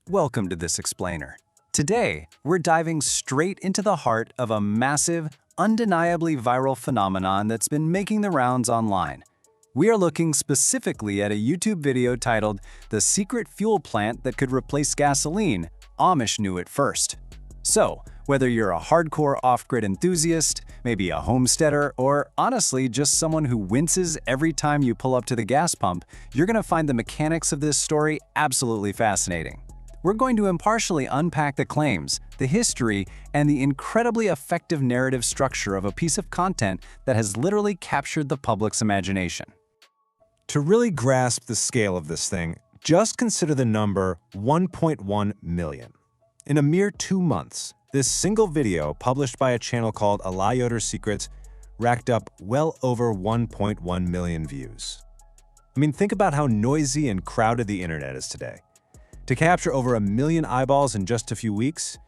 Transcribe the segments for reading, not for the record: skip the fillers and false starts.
Welcome to this explainer. Today, we're diving straight into the heart of a massive, undeniably viral phenomenon that's been making the rounds online. We are looking specifically at a YouTube video titled "The Secret Fuel Plant That Could Replace Gasoline, Amish Knew It First." So, whether you're a hardcore off-grid enthusiast, maybe a homesteader, or honestly just someone who winces every time you pull up to the gas pump, you're going to find the mechanics of this story absolutely fascinating. We're going to impartially unpack the claims, the history, and the incredibly effective narrative structure of a piece of content that has literally captured the public's imagination. To really grasp the scale of this thing, just consider the number 1.1 million. In a mere 2 months, this single video, published by a channel called Yoder Secrets, racked up well over 1.1 million views. I mean, think about how noisy and crowded the internet is today. To capture over 1 million eyeballs in just a few weeks,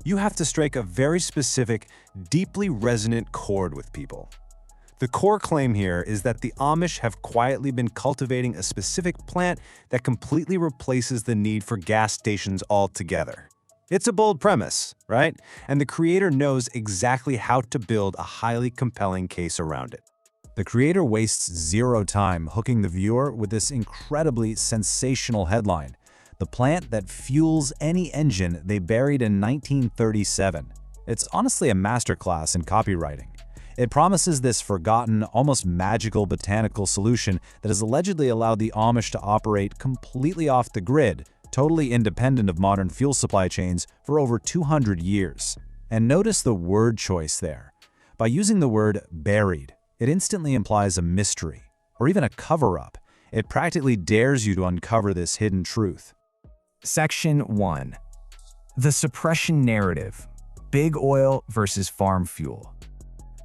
you have to strike a very specific, deeply resonant chord with people. The core claim here is that the Amish have quietly been cultivating a specific plant that completely replaces the need for gas stations altogether. It's a bold premise, right? And the creator knows exactly how to build a highly compelling case around it. The creator wastes zero time hooking the viewer with this incredibly sensational headline: "The plant that fuels any engine they buried in 1937. It's honestly a masterclass in copywriting. It promises this forgotten, almost magical botanical solution that has allegedly allowed the Amish to operate completely off the grid, totally independent of modern fuel supply chains for over 200 years. And notice the word choice there. By using the word buried, it instantly implies a mystery, or even a cover-up. It practically dares you to uncover this hidden truth. Section 1. The suppression narrative. Big oil versus farm fuel.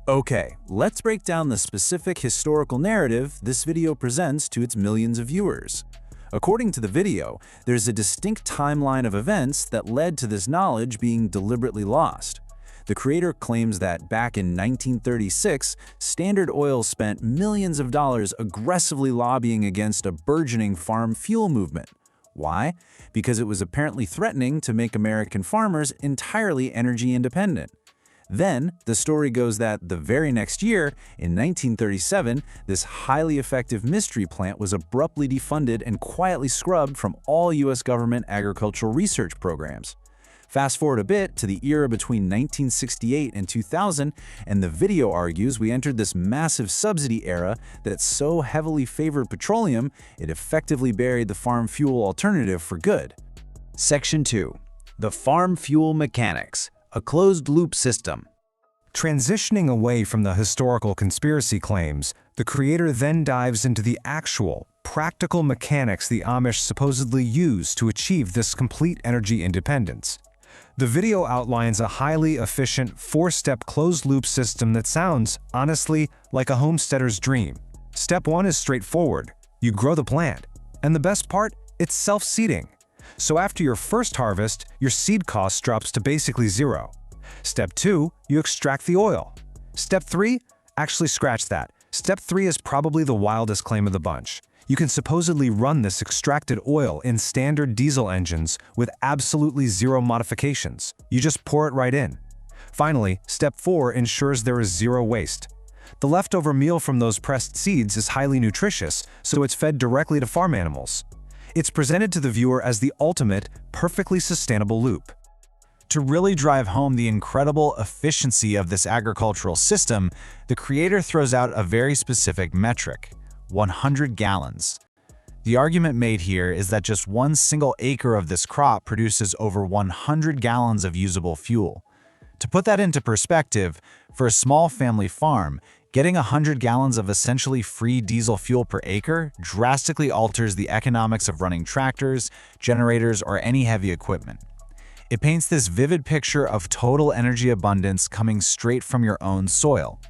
Okay, let's break down the specific historical narrative this video presents to its millions of viewers. According to the video, there's a distinct timeline of events that led to this knowledge being deliberately lost. The creator claims that back in 1936, Standard Oil spent millions of dollars aggressively lobbying against a burgeoning farm fuel movement. Why? Because it was apparently threatening to make American farmers entirely energy independent. Then, the story goes that the very next year, in 1937, this highly effective mystery plant was abruptly defunded and quietly scrubbed from all U.S. government agricultural research programs. Fast forward a bit to the era between 1968 and 2000, and the video argues we entered this massive subsidy era that so heavily favored petroleum, it effectively buried the farm fuel alternative for good. Section 2. The farm fuel mechanics. A closed-loop system. Transitioning away from the historical conspiracy claims, the creator then dives into the actual, practical mechanics the Amish supposedly use to achieve this complete energy independence. The video outlines a highly efficient, 4-step closed-loop system that sounds, honestly, like a homesteader's dream. Step 1 is straightforward. You grow the plant. And the best part? It's self-seeding. So after your first harvest, your seed cost drops to basically zero. Step 2, you extract the oil. Step 3, actually scratch that. Step 3 is probably the wildest claim of the bunch. You can supposedly run this extracted oil in standard diesel engines with absolutely zero modifications. You just pour it right in. Finally, step 4 ensures there is zero waste. The leftover meal from those pressed seeds is highly nutritious, so it's fed directly to farm animals. It's presented to the viewer as the ultimate, perfectly sustainable loop. To really drive home the incredible efficiency of this agricultural system, the creator throws out a very specific metric: 100 gallons. The argument made here is that just one single acre of this crop produces over 100 gallons of usable fuel. To put that into perspective, for a small family farm, getting 100 gallons of essentially free diesel fuel per acre drastically alters the economics of running tractors, generators, or any heavy equipment. It paints this vivid picture of total energy abundance coming straight from your own soil.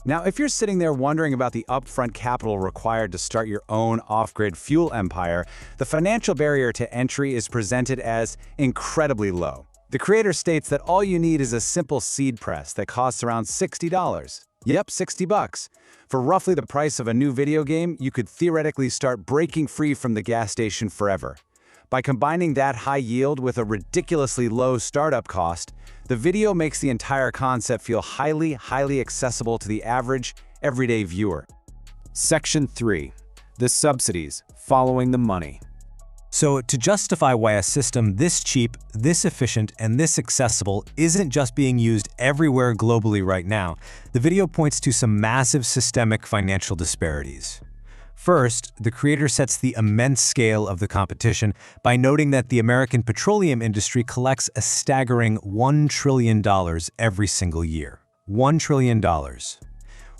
Now, if you're sitting there wondering about the upfront capital required to start your own off-grid fuel empire, the financial barrier to entry is presented as incredibly low. The creator states that all you need is a simple seed press that costs around $60. Yep, $60. For roughly the price of a new video game, you could theoretically start breaking free from the gas station forever. By combining that high yield with a ridiculously low startup cost, the video makes the entire concept feel highly accessible to the average, everyday viewer. Section 3. The subsidies, following the money. So, to justify why a system this cheap, this efficient, and this accessible isn't just being used everywhere globally right now, the video points to some massive systemic financial disparities. First, the creator sets the immense scale of the competition by noting that the American petroleum industry collects a staggering $1 trillion every single year. $1 trillion.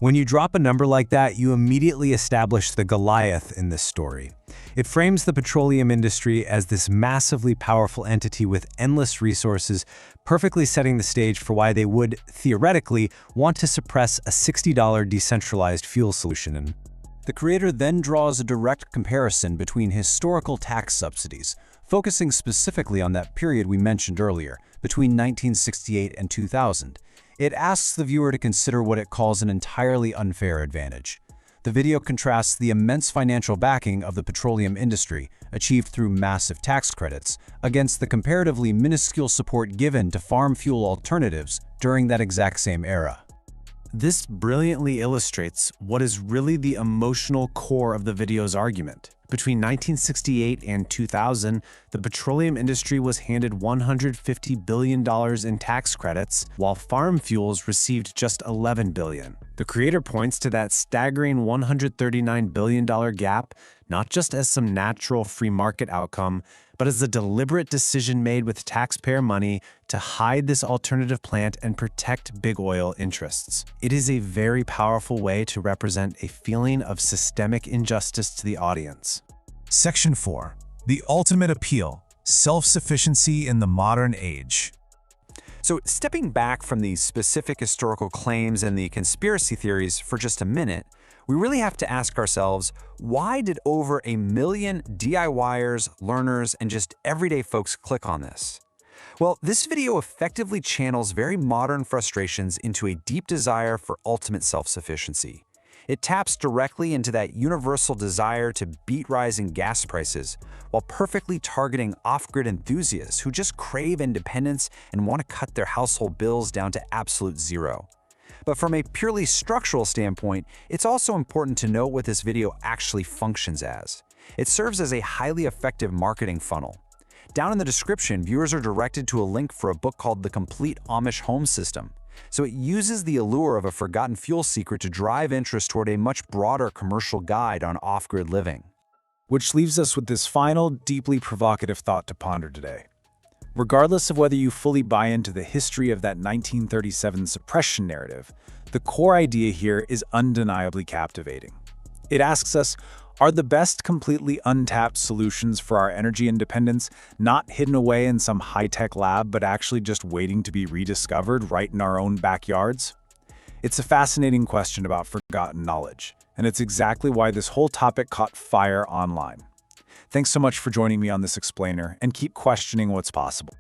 When you drop a number like that, you immediately establish the Goliath in this story. It frames the petroleum industry as this massively powerful entity with endless resources, perfectly setting the stage for why they would, theoretically, want to suppress a $60 decentralized fuel solution. The creator then draws a direct comparison between historical tax subsidies, focusing specifically on that period we mentioned earlier, between 1968 and 2000. It asks the viewer to consider what it calls an entirely unfair advantage. The video contrasts the immense financial backing of the petroleum industry, achieved through massive tax credits, against the comparatively minuscule support given to farm fuel alternatives during that exact same era. This brilliantly illustrates what is really the emotional core of the video's argument. Between 1968 and 2000, the petroleum industry was handed $150 billion in tax credits, while farm fuels received just $11 billion. The creator points to that staggering $139 billion gap not just as some natural free market outcome, but as a deliberate decision made with taxpayer money to hide this alternative plant and protect big oil interests. It is a very powerful way to represent a feeling of systemic injustice to the audience. Section 4. The ultimate appeal: self-sufficiency in the modern age. So, stepping back from these specific historical claims and the conspiracy theories for just a minute, we really have to ask ourselves, why did over 1 million DIYers, learners, and just everyday folks click on this? Well, this video effectively channels very modern frustrations into a deep desire for ultimate self-sufficiency. It taps directly into that universal desire to beat rising gas prices, while perfectly targeting off-grid enthusiasts who just crave independence and want to cut their household bills down to absolute zero. But from a purely structural standpoint, it's also important to note what this video actually functions as. It serves as a highly effective marketing funnel. Down in the description, viewers are directed to a link for a book called The Complete Amish Home System. So it uses the allure of a forgotten fuel secret to drive interest toward a much broader commercial guide on off-grid living. Which leaves us with this final, deeply provocative thought to ponder today. Regardless of whether you fully buy into the history of that 1937 suppression narrative, the core idea here is undeniably captivating. It asks us, are the best completely untapped solutions for our energy independence not hidden away in some high-tech lab, but actually just waiting to be rediscovered right in our own backyards? It's a fascinating question about forgotten knowledge, and it's exactly why this whole topic caught fire online. Thanks so much for joining me on this explainer, and keep questioning what's possible.